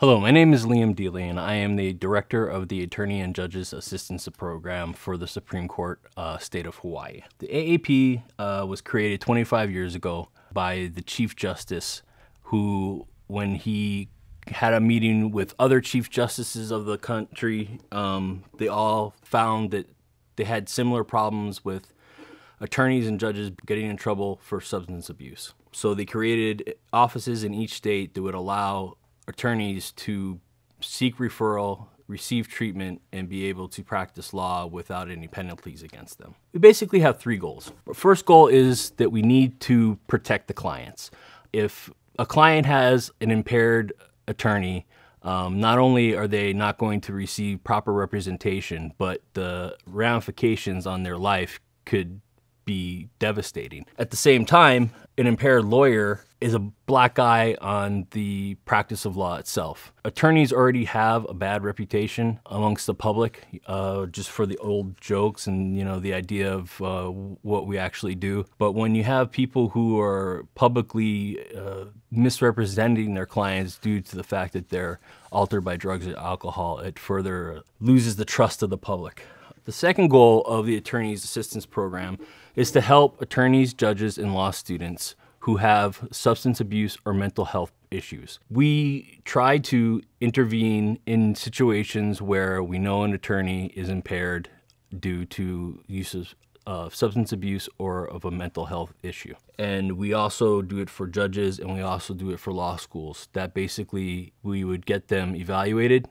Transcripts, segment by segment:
Hello, my name is Liam Dealey, and I am the director of the Attorney and Judges Assistance Program for the Supreme Court, State of Hawaii. The AAP was created 25 years ago by the Chief Justice, who, when he had a meeting with other Chief Justices of the country, they all found that they had similar problems with attorneys and judges getting in trouble for substance abuse. So they created offices in each state that would allow attorneys to seek referral, receive treatment, and be able to practice law without any penalties against them. We basically have three goals. Our first goal is that we need to protect the clients. If a client has an impaired attorney, not only are they not going to receive proper representation, but the ramifications on their life could be devastating. At the same time, an impaired lawyer is a black eye on the practice of law itself. Attorneys already have a bad reputation amongst the public, just for the old jokes and the idea of what we actually do. But when you have people who are publicly misrepresenting their clients due to the fact that they're altered by drugs or alcohol, it further loses the trust of the public. The second goal of the Attorney's Assistance Program is to help attorneys, judges, and law students who have substance abuse or mental health issues. We try to intervene in situations where we know an attorney is impaired due to use of substance abuse or of a mental health issue. And we also do it for judges, and we also do it for law schools. That basically, we would get them evaluated.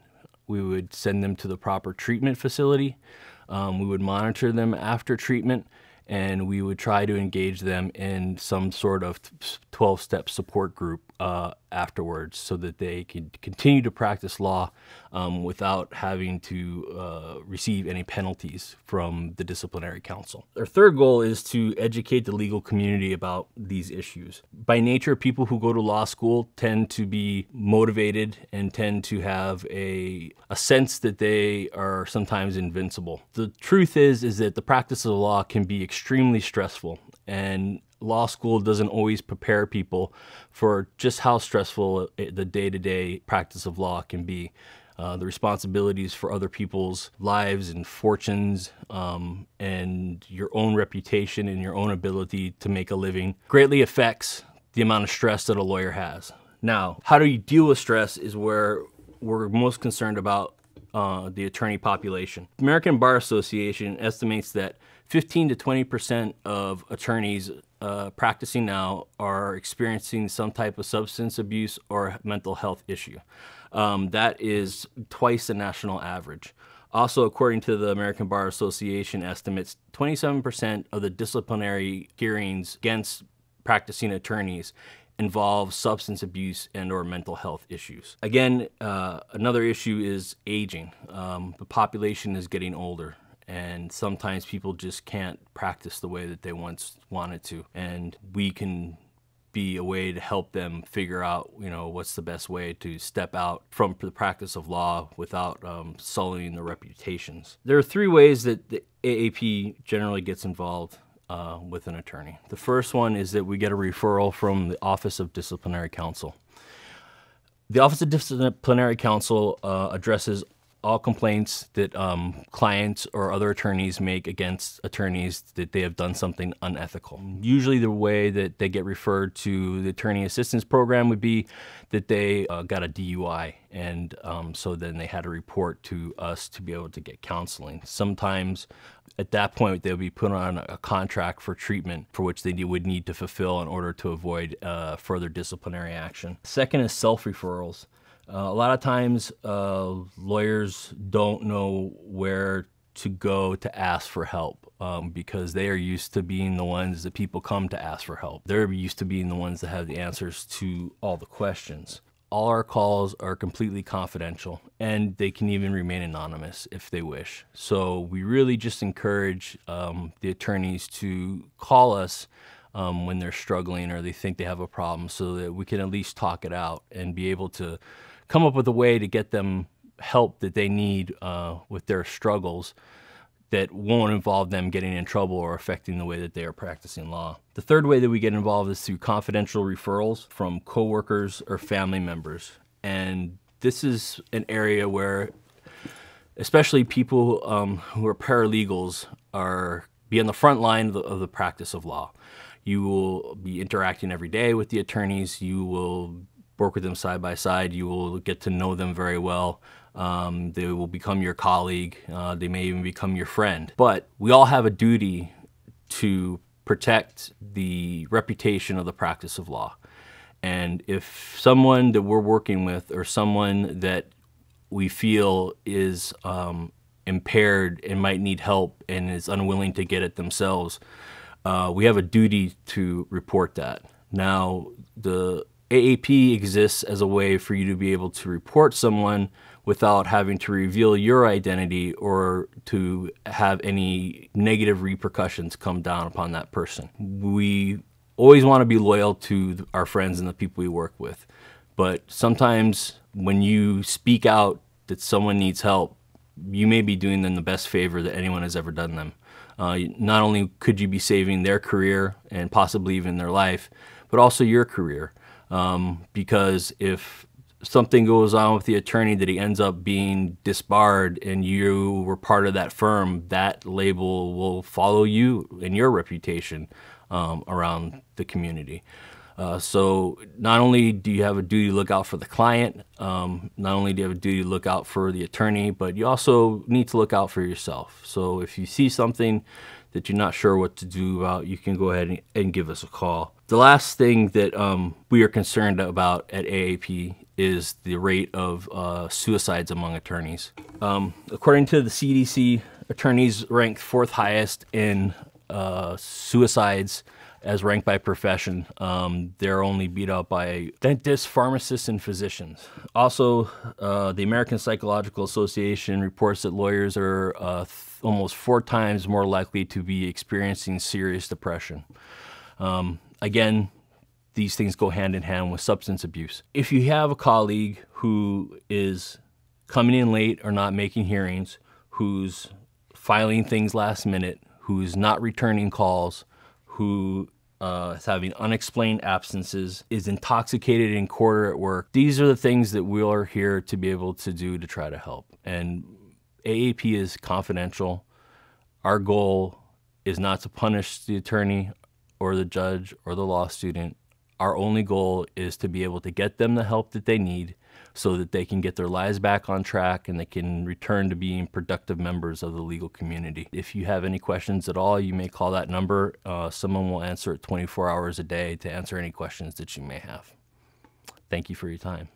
We would send them to the proper treatment facility. We would monitor them after treatment, and we would try to engage them in some sort of 12-step support group afterwards so that they could continue to practice law without having to receive any penalties from the disciplinary council. Our third goal is to educate the legal community about these issues. By nature, people who go to law school tend to be motivated and tend to have a sense that they are sometimes invincible. The truth is that the practice of the law can be extremely stressful, and law school doesn't always prepare people for just how stressful the day-to-day practice of law can be. The responsibilities for other people's lives and fortunes and your own reputation and your own ability to make a living greatly affects the amount of stress that a lawyer has. Now, how do you deal with stress is where we're most concerned about the attorney population. The American Bar Association estimates that 15 to 20% of attorneys practicing now are experiencing some type of substance abuse or mental health issue. That is twice the national average. Also, according to the American Bar Association estimates, 27% of the disciplinary hearings against practicing attorneys involve substance abuse and or mental health issues. Again, another issue is aging. The population is getting older, and sometimes people just can't practice the way that they once wanted to. And we can be a way to help them figure out, what's the best way to step out from the practice of law without sullying their reputations. There are three ways that the AAP generally gets involved with an attorney. The first one is that we get a referral from the Office of Disciplinary Counsel. The Office of Disciplinary Counsel addresses all complaints that clients or other attorneys make against attorneys that they have done something unethical. Usually the way that they get referred to the Attorney Assistance Program would be that they got a DUI, and so then they had to report to us to be able to get counseling. Sometimes at that point they'll be put on a contract for treatment for which they would need to fulfill in order to avoid further disciplinary action. Second is self-referrals. A lot of times, lawyers don't know where to go to ask for help because they are used to being the ones that people come to ask for help. They're used to being the ones that have the answers to all the questions. All our calls are completely confidential, and they can even remain anonymous if they wish. So we really just encourage the attorneys to call us when they're struggling or they think they have a problem, so that we can at least talk it out and be able to come up with a way to get them help that they need with their struggles that won't involve them getting in trouble or affecting the way that they are practicing law. The third way that we get involved is through confidential referrals from coworkers or family members. And this is an area where especially people who are paralegals be on the front line of the practice of law. You will be interacting every day with the attorneys. You will work with them side by side. You will get to know them very well. They will become your colleague. They may even become your friend. But we all have a duty to protect the reputation of the practice of law. And if someone that we're working with or someone that we feel is impaired and might need help and is unwilling to get it themselves, we have a duty to report that. Now, the AAP exists as a way for you to be able to report someone without having to reveal your identity or to have any negative repercussions come down upon that person. We always want to be loyal to our friends and the people we work with, but sometimes when you speak out that someone needs help, you may be doing them the best favor that anyone has ever done them. Not only could you be saving their career and possibly even their life, but also your career. Because if something goes on with the attorney that he ends up being disbarred and you were part of that firm, that label will follow you and your reputation around the community. So not only do you have a duty to look out for the client, not only do you have a duty to look out for the attorney, but you also need to look out for yourself. So if you see something that you're not sure what to do about, you can go ahead and give us a call. The last thing that we are concerned about at AAP is the rate of suicides among attorneys. According to the CDC, attorneys rank 4th highest in suicides as ranked by profession. They're only beat out by dentists, pharmacists, and physicians. Also, the American Psychological Association reports that lawyers are almost 4 times more likely to be experiencing serious depression. Again, these things go hand in hand with substance abuse. If you have a colleague who is coming in late or not making hearings, who's filing things last minute, who's not returning calls, who is having unexplained absences, is intoxicated in court or at work, these are the things that we are here to be able to do to try to help. And AAP is confidential. Our goal is not to punish the attorney or the judge or the law student. Our only goal is to be able to get them the help that they need so that they can get their lives back on track and they can return to being productive members of the legal community. If you have any questions at all, you may call that number. Someone will answer it 24 hours a day to answer any questions that you may have. Thank you for your time.